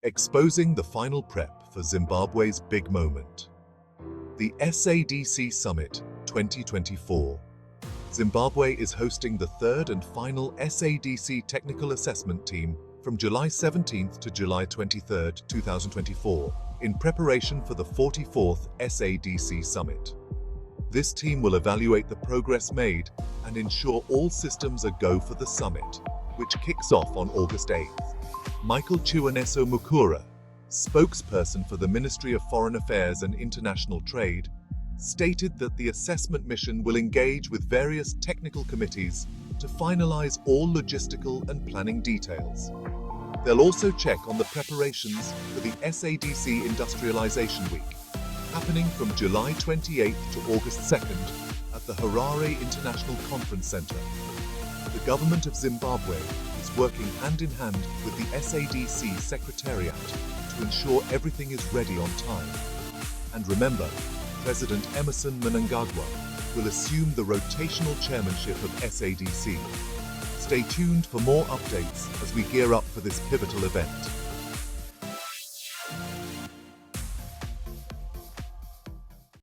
Exposing the final prep for Zimbabwe's big moment. The SADC Summit 2024. Zimbabwe is hosting the third and final SADC Technical Assessment Team from July 17th to July 23rd, 2024, in preparation for the 44th SADC Summit. This team will evaluate the progress made and ensure all systems are go for the summit, which kicks off on August 8th. Michael Chiweneso Mukura, spokesperson for the Ministry of Foreign Affairs and International Trade, stated that the assessment mission will engage with various technical committees to finalize all logistical and planning details. They'll also check on the preparations for the SADC Industrialization Week, happening from July 28th to August 2nd at the Harare International Conference Center. The government of Zimbabwe is working hand in hand with the SADC Secretariat to ensure everything is ready on time. And remember, President Emmerson Mnangagwa will assume the rotational chairmanship of SADC. Stay tuned for more updates as we gear up for this pivotal event.